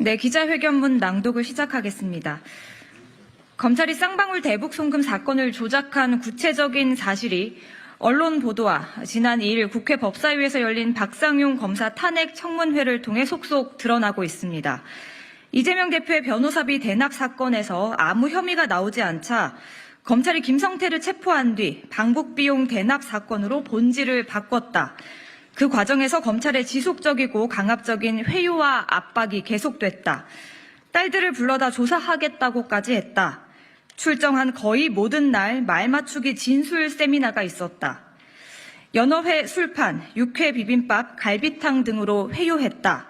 네, 기자회견문 낭독을 시작하겠습니다. 검찰이 쌍방울 대북 송금 사건을 조작한 구체적인 사실이 언론 보도와 지난 2일 국회 법사위에서 열린 박상용 검사 탄핵 청문회를 통해 속속 드러나고 있습니다. 이재명 대표의 변호사비 대납 사건에서 아무 혐의가 나오지 않자 검찰이 김성태를 체포한 뒤 방북비용 대납 사건으로 본질을 바꿨다. 그 과정에서 검찰의 지속적이고 강압적인 회유와 압박이 계속됐다. 딸들을 불러다 조사하겠다고까지 했다. 출정한 거의 모든 날 말 맞추기 진술 세미나가 있었다. 연어회 술판, 육회 비빔밥, 갈비탕 등으로 회유했다.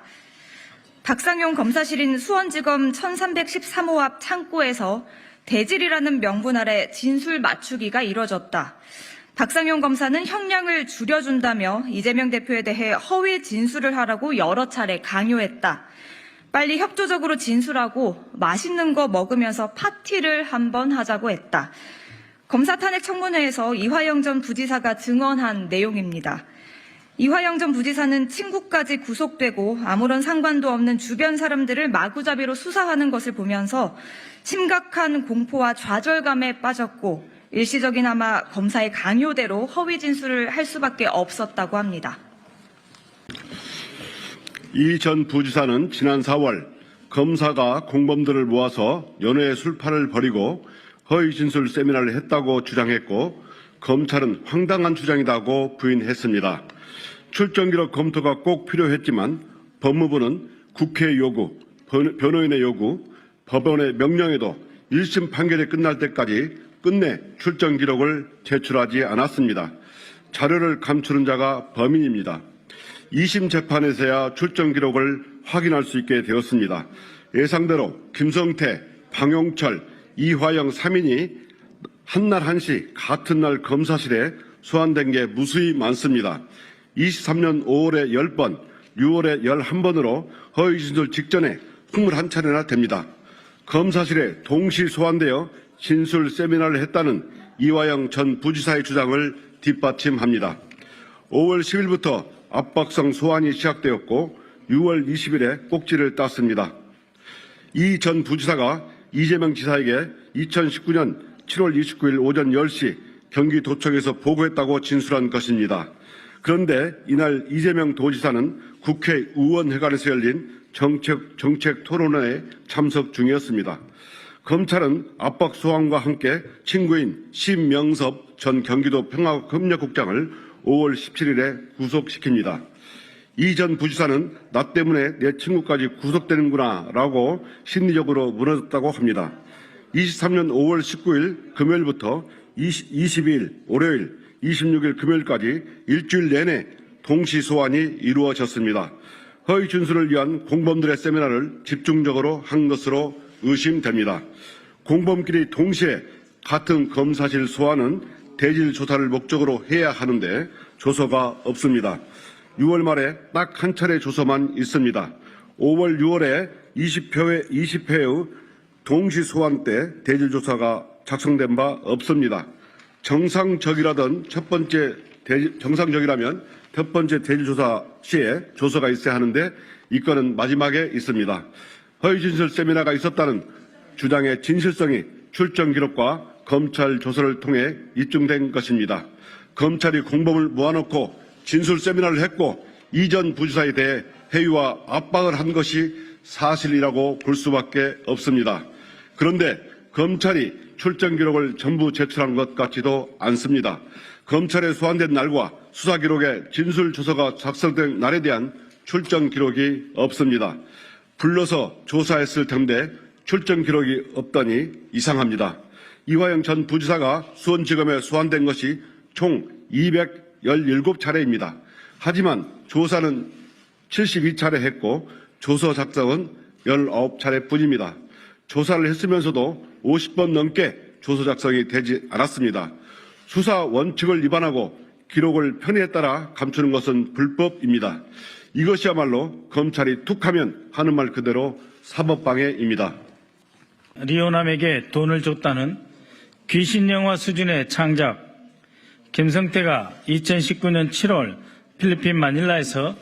박상용 검사실인 수원지검 1313호 앞 창고에서 대질이라는 명분 아래 진술 맞추기가 이뤄졌다. 박상용 검사는 형량을 줄여준다며 이재명 대표에 대해 허위 진술을 하라고 여러 차례 강요했다. 빨리 협조적으로 진술하고 맛있는 거 먹으면서 파티를 한번 하자고 했다. 검사 탄핵 청문회에서 이화영 전 부지사가 증언한 내용입니다. 이화영 전 부지사는 친구까지 구속되고 아무런 상관도 없는 주변 사람들을 마구잡이로 수사하는 것을 보면서 심각한 공포와 좌절감에 빠졌고 일시적이나마 검사의 강요대로 허위 진술을 할 수밖에 없었다고 합니다. 이 전 부지사는 지난 4월 검사가 공범들을 모아서 연회 술판을 벌이고 허위 진술 세미나를 했다고 주장했고 검찰은 황당한 주장이라고 부인했습니다. 출정 기록 검토가 꼭 필요했지만 법무부는 국회 요구, 변호인의 요구, 법원의 명령에도 1심 판결이 끝날 때까지 끝내 출정 기록을 제출하지 않았습니다. 자료를 감추는 자가 범인입니다. 2심 재판에서야 출정 기록을 확인할 수 있게 되었습니다. 예상대로 김성태, 방용철, 이화영 3인이 한날 한시 같은 날 검사실에 소환된 게 무수히 많습니다. 23년 5월에 10번, 6월에 11번으로 허위 진술 직전에 21차례나 됩니다. 검사실에 동시 소환되어 진술 세미나를 했다는 이화영 전 부지사의 주장을 뒷받침합니다. 5월 10일부터 압박성 소환이 시작되었고 6월 20일에 꼭지를 땄습니다. 이 전 부지사가 이재명 지사에게 2019년 7월 29일 오전 10시 경기도청에서 보고했다고 진술한 것입니다. 그런데 이날 이재명 도지사는 국회 의원회관에서 열린 정책 토론회에 참석 중이었습니다. 검찰은 압박 소환과 함께 친구인 심명섭 전 경기도 평화협력국장을 5월 17일에 구속시킵니다. 이 전 부지사는 나 때문에 내 친구까지 구속되는구나 라고 심리적으로 무너졌다고 합니다. 23년 5월 19일 금요일부터 22일 월요일, 26일 금요일까지 일주일 내내 동시 소환이 이루어졌습니다. 허위 진술을 위한 공범들의 세미나를 집중적으로 한 것으로 의심됩니다. 공범끼리 동시에 같은 검사실 소환은 대질 조사를 목적으로 해야 하는데 조서가 없습니다. 6월 말에 딱 한 차례 조서만 있습니다. 5월, 6월에 20회의 동시 소환 때 대질 조사가 작성된 바 없습니다. 정상적이라면 첫 번째 대질 조사 시에 조서가 있어야 하는데 이 건은 마지막에 있습니다. 허위 진술 세미나가 있었다는 주장의 진실성이 출정 기록과 검찰 조사를 통해 입증된 것입니다. 검찰이 공범을 모아놓고 진술 세미나를 했고 이전 부지사에 대해 회유와 압박을 한 것이 사실이라고 볼 수밖에 없습니다. 그런데 검찰이 출정 기록을 전부 제출한 것 같지도 않습니다. 검찰에 소환된 날과 수사 기록에 진술 조서가 작성된 날에 대한 출정 기록이 없습니다. 불러서 조사했을 텐데 출정 기록이 없다니 이상합니다. 이화영 전 부지사가 수원지검에 소환된 것이 총 217차례입니다. 하지만 조사는 72차례 했고 조서 작성은 19차례 뿐입니다. 조사를 했으면서도 50번 넘게 조서 작성이 되지 않았습니다. 수사 원칙을 위반하고 기록을 편의에 따라 감추는 것은 불법입니다. 이것이야말로 검찰이 툭하면 하는 말 그대로 사법방해입니다. 리오남에게 돈을 줬다는 귀신영화 수준의 창작. 김성태가 2019년 7월 필리핀 마닐라에서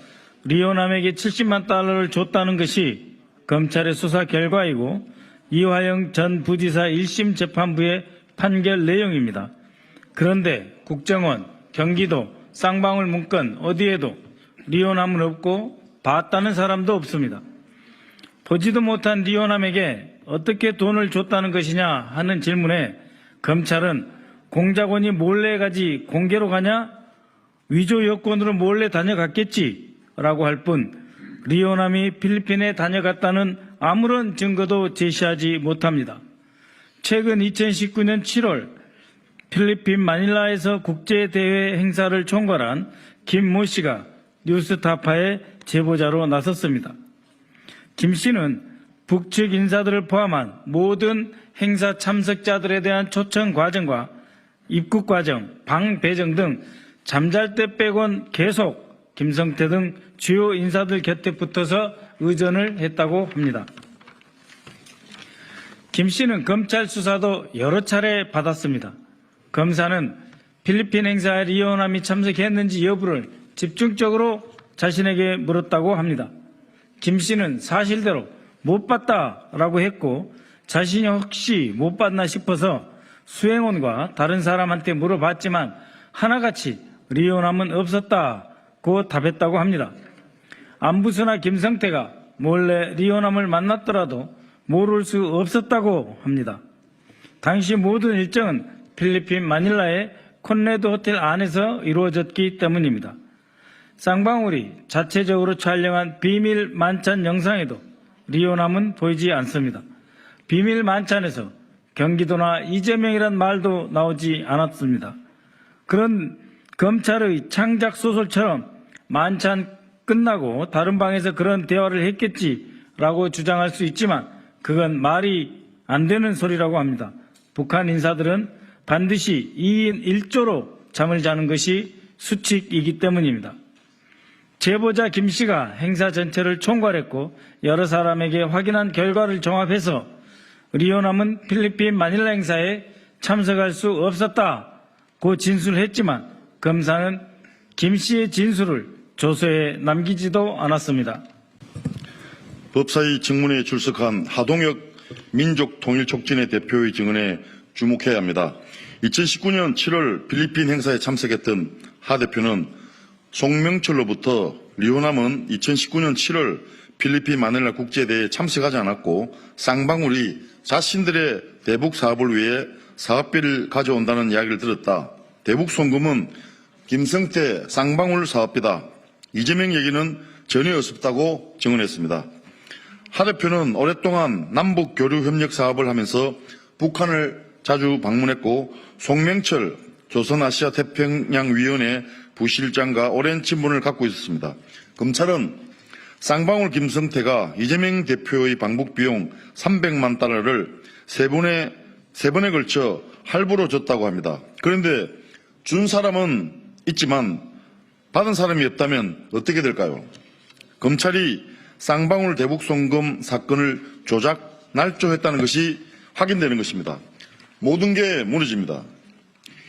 리오남에게 $70만 줬다는 것이 검찰의 수사 결과이고 이화영 전 부지사 1심 재판부의 판결 내용입니다. 그런데 국정원, 경기도, 쌍방울 문건 어디에도 리오남은 없고 봤다는 사람도 없습니다. 보지도 못한 리오남에게 어떻게 돈을 줬다는 것이냐 하는 질문에 검찰은 공작원이 몰래 가지 공개로 가냐? 위조 여권으로 몰래 다녀갔겠지라고 할 뿐 리오남이 필리핀에 다녀갔다는 아무런 증거도 제시하지 못합니다. 최근 2019년 7월 필리핀 마닐라에서 국제대회 행사를 총괄한 김 모 씨가 뉴스타파의 제보자로 나섰습니다. 김 씨는 북측 인사들을 포함한 모든 행사 참석자들에 대한 초청 과정과 입국 과정, 방 배정 등 잠잘 때 빼곤 계속 김성태 등 주요 인사들 곁에 붙어서 의전을 했다고 합니다. 김 씨는 검찰 수사도 여러 차례 받았습니다. 검사는 필리핀 행사에 리오남이 참석했는지 여부를 집중적으로 자신에게 물었다고 합니다. 김 씨는 사실대로 못 봤다라고 했고 자신이 혹시 못 봤나 싶어서 수행원과 다른 사람한테 물어봤지만 하나같이 리오남은 없었다고 답했다고 합니다. 안부수나 김성태가 몰래 리오남을 만났더라도 모를 수 없었다고 합니다. 당시 모든 일정은 필리핀 마닐라의 콘레드 호텔 안에서 이루어졌기 때문입니다. 쌍방울이 자체적으로 촬영한 비밀 만찬 영상에도 리오남은 보이지 않습니다. 비밀 만찬에서 경기도나 이재명이란 말도 나오지 않았습니다. 그런 검찰의 창작 소설처럼 만찬 끝나고 다른 방에서 그런 대화를 했겠지라고 주장할 수 있지만 그건 말이 안 되는 소리라고 합니다. 북한 인사들은 반드시 2인 1조로 잠을 자는 것이 수칙이기 때문입니다. 제보자 김 씨가 행사 전체를 총괄했고 여러 사람에게 확인한 결과를 종합해서 리오남은 필리핀 마닐라 행사에 참석할 수 없었다고 진술했지만 검사는 김 씨의 진술을 조서에 남기지도 않았습니다. 법사위 증문에 출석한 하동혁 민족통일촉진회 대표의 증언에 주목해야 합니다. 2019년 7월 필리핀 행사에 참석했던 하 대표는 송명철로부터 리오남은 2019년 7월 필리핀 마닐라 국제대회에 참석하지 않았고 쌍방울이 자신들의 대북 사업을 위해 사업비를 가져온다는 이야기를 들었다. 대북 송금은 김성태 쌍방울 사업비다. 이재명 얘기는 전혀 없었다고 증언했습니다. 하 대표는 오랫동안 남북 교류 협력 사업을 하면서 북한을 자주 방문했고 송명철 조선아시아태평양위원회 부실장과 오랜 친분을 갖고 있었습니다. 검찰은 쌍방울 김성태가 이재명 대표의 방북 비용 300만 달러를 세 번에 걸쳐 할부로 줬다고 합니다. 그런데 준 사람은 있지만 받은 사람이 없다면 어떻게 될까요? 검찰이 쌍방울 대북 송금 사건을 조작, 날조했다는 것이 확인되는 것입니다. 모든 게 무너집니다.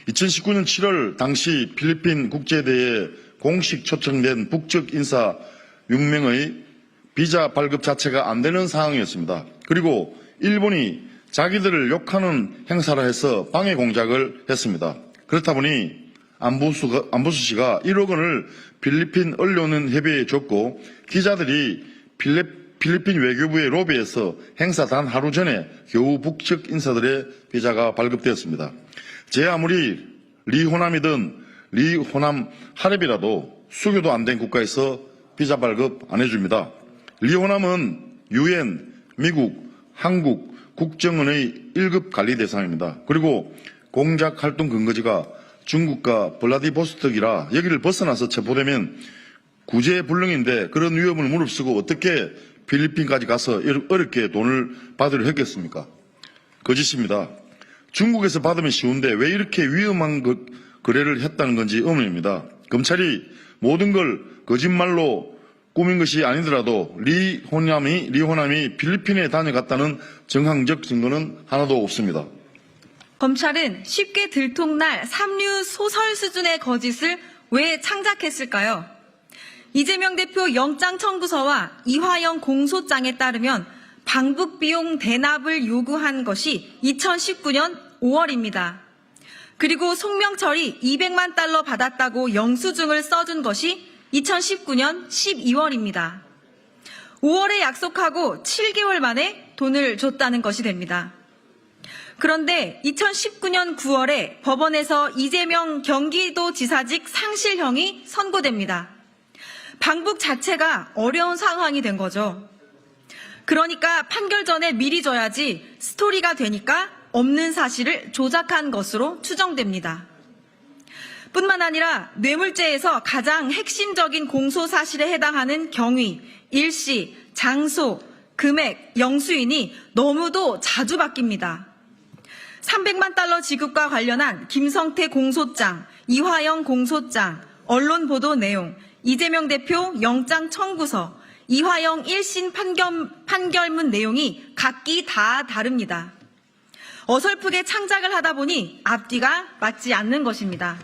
2019년 7월 당시 필리핀 국제대회에 공식 초청된 북측 인사 6명의 비자 발급 자체가 안 되는 상황이었습니다. 그리고 일본이 자기들을 욕하는 행사라 해서 방해 공작을 했습니다. 그렇다 보니 안보수 씨가 1억 원을 필리핀 언론은 협의에 줬고 기자들이 필리핀 외교부의 로비에서 행사 단 하루 전에 겨우 북측 인사들의 비자가 발급되었습니다. 제 아무리 리호남이든 리호남 하랩이라도 수교도 안 된 국가에서 비자 발급 안 해줍니다. 리호남은 UN, 미국, 한국, 국정원의 1급 관리 대상입니다. 그리고 공작 활동 근거지가 중국과 블라디보스톡이라 여기를 벗어나서 체포되면 구제불능인데 그런 위험을 무릅쓰고 어떻게 필리핀까지 가서 어렵게 돈을 받으려 했겠습니까? 거짓입니다. 중국에서 받으면 쉬운데 왜 이렇게 위험한 거래를 했다는 건지 의문입니다. 검찰이 모든 걸 거짓말로 꾸민 것이 아니더라도 리호남이 필리핀에 다녀갔다는 정황적 증거는 하나도 없습니다. 검찰은 쉽게 들통날 삼류 소설 수준의 거짓을 왜 창작했을까요? 이재명 대표 영장 청구서와 이화영 공소장에 따르면 방북 비용 대납을 요구한 것이 2019년 5월입니다. 그리고 송명철이 200만 달러 받았다고 영수증을 써준 것이 2019년 12월입니다. 5월에 약속하고 7개월 만에 돈을 줬다는 것이 됩니다. 그런데 2019년 9월에 법원에서 이재명 경기도지사직 상실형이 선고됩니다. 방북 자체가 어려운 상황이 된 거죠. 그러니까 판결 전에 미리 줘야지 스토리가 되니까 없는 사실을 조작한 것으로 추정됩니다. 뿐만 아니라 뇌물죄에서 가장 핵심적인 공소 사실에 해당하는 경위, 일시, 장소, 금액, 영수인이 너무도 자주 바뀝니다. 300만 달러 지급과 관련한 김성태 공소장, 이화영 공소장, 언론 보도 내용, 이재명 대표 영장 청구서, 이화영 1심 판결문 내용이 각기 다 다릅니다. 어설프게 창작을 하다 보니 앞뒤가 맞지 않는 것입니다.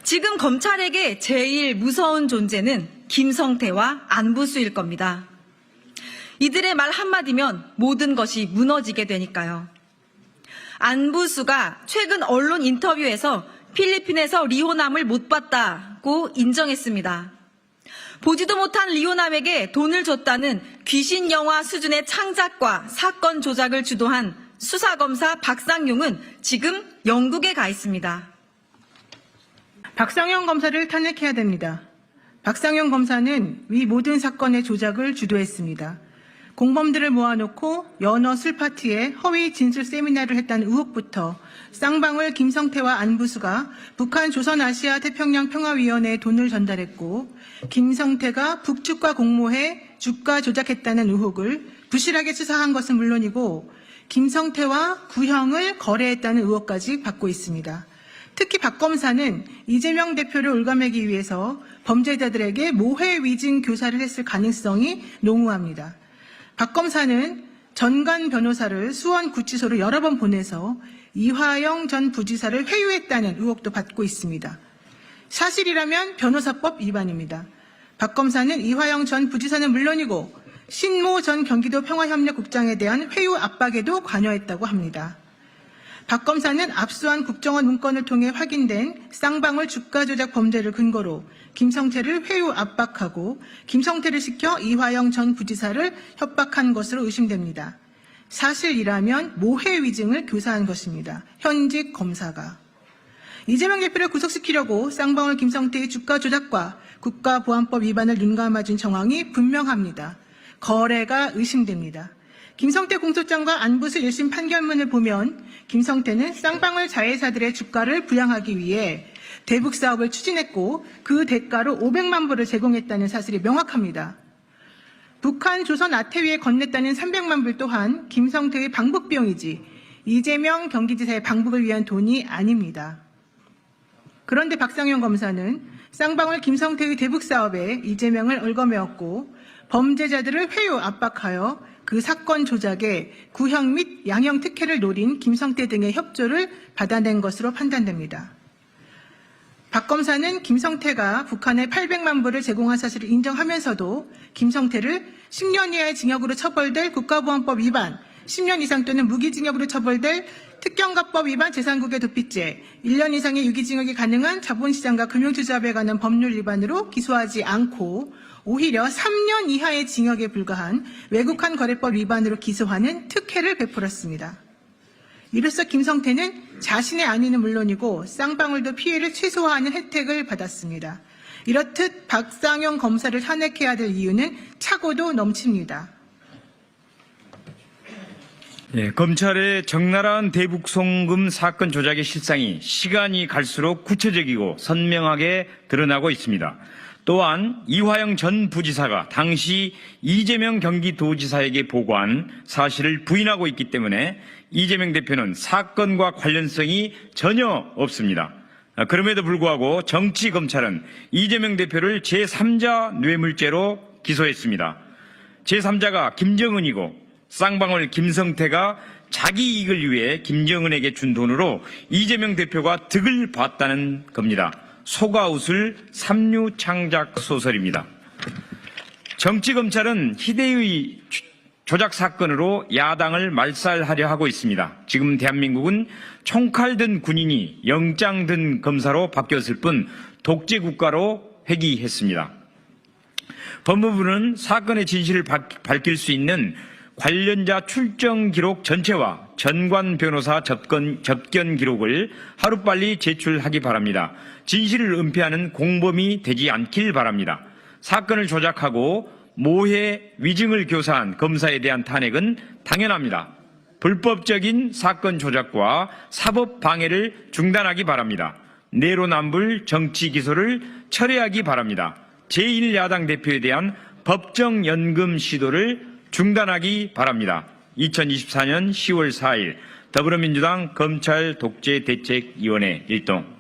지금 검찰에게 제일 무서운 존재는 김성태와 안부수일 겁니다. 이들의 말 한마디면 모든 것이 무너지게 되니까요. 안부수가 최근 언론 인터뷰에서 필리핀에서 리호남을 못 봤다고 인정했습니다. 보지도 못한 리호남에게 돈을 줬다는 귀신 영화 수준의 창작과 사건 조작을 주도한 수사검사 박상용은 지금 영국에 가 있습니다. 박상용 검사를 탄핵해야 됩니다. 박상용 검사는 위 모든 사건의 조작을 주도했습니다. 공범들을 모아놓고 연어 술파티에 허위 진술 세미나를 했다는 의혹부터 쌍방울 김성태와 안부수가 북한 조선아시아 태평양 평화위원회에 돈을 전달했고 김성태가 북측과 공모해 주가 조작했다는 의혹을 부실하게 수사한 것은 물론이고 김성태와 구형을 거래했다는 의혹까지 받고 있습니다. 특히 박 검사는 이재명 대표를 올가매기 위해서 범죄자들에게 모해 위증 교사를 했을 가능성이 농후합니다. 박 검사는 전관 변호사를 수원구치소로 여러 번 보내서 이화영 전 부지사를 회유했다는 의혹도 받고 있습니다. 사실이라면 변호사법 위반입니다. 박 검사는 이화영 전 부지사는 물론이고 신모 전 경기도 평화협력국장에 대한 회유 압박에도 관여했다고 합니다. 박 검사는 압수한 국정원 문건을 통해 확인된 쌍방울 주가 조작 범죄를 근거로 김성태를 회유 압박하고 김성태를 시켜 이화영 전 부지사를 협박한 것으로 의심됩니다. 사실이라면 모해 위증을 교사한 것입니다. 현직 검사가. 이재명 대표를 구속시키려고 쌍방울 김성태의 주가 조작과 국가보안법 위반을 눈감아준 정황이 분명합니다. 거래가 의심됩니다. 김성태 공소장과 안부수 1심 판결문을 보면 김성태는 쌍방울 자회사들의 주가를 부양하기 위해 대북 사업을 추진했고 그 대가로 500만 불을 제공했다는 사실이 명확합니다. 북한 조선 아태위에 건넸다는 300만 불 또한 김성태의 방북 비용이지 이재명 경기지사의 방북을 위한 돈이 아닙니다. 그런데 박상용 검사는 쌍방울 김성태의 대북 사업에 이재명을 얽어매었고 범죄자들을 회유 압박하여 그 사건 조작에 구형 및 양형 특혜를 노린 김성태 등의 협조를 받아낸 것으로 판단됩니다. 박 검사는 김성태가 북한에 800만 불을 제공한 사실을 인정하면서도 김성태를 10년 이하의 징역으로 처벌될 국가보안법 위반, 10년 이상 또는 무기징역으로 처벌될 특경가법 위반 재산국의 도피죄, 1년 이상의 유기징역이 가능한 자본시장과 금융투자업에 관한 법률 위반으로 기소하지 않고 오히려 3년 이하의 징역에 불과한 외국환 거래법 위반으로 기소하는 특혜를 베풀었습니다. 이로써 김성태는 자신의 안위는 물론이고 쌍방울도 피해를 최소화하는 혜택을 받았습니다. 이렇듯 박상용 검사를 탄핵해야 될 이유는 차고도 넘칩니다. 예, 검찰의 적나라한 대북 송금 사건 조작의 실상이 시간이 갈수록 구체적이고 선명하게 드러나고 있습니다. 또한 이화영 전 부지사가 당시 이재명 경기도지사에게 보고한 사실을 부인하고 있기 때문에 이재명 대표는 사건과 관련성이 전혀 없습니다. 그럼에도 불구하고 정치검찰은 이재명 대표를 제3자 뇌물죄로 기소했습니다. 제3자가 김정은이고 쌍방울 김성태가 자기 이익을 위해 김정은에게 준 돈으로 이재명 대표가 득을 봤다는 겁니다. 소가웃을 삼류 창작 소설입니다. 정치검찰은 희대의 조작 사건으로 야당을 말살하려 하고 있습니다. 지금 대한민국은 총칼 든 군인이 영장 든 검사로 바뀌었을 뿐 독재 국가로 회귀했습니다. 법무부는 사건의 진실을 밝힐 수 있는 관련자 출정 기록 전체와 전관 변호사 접견 기록을 하루빨리 제출하기 바랍니다. 진실을 은폐하는 공범이 되지 않길 바랍니다. 사건을 조작하고 모해 위증을 교사한 검사에 대한 탄핵은 당연합니다. 불법적인 사건 조작과 사법 방해를 중단하기 바랍니다. 내로남불 정치 기소를 철회하기 바랍니다. 제1야당 대표에 대한 법정연금 시도를 중단하기 바랍니다. 2024년 10월 4일 더불어민주당 검찰 독재대책위원회 일동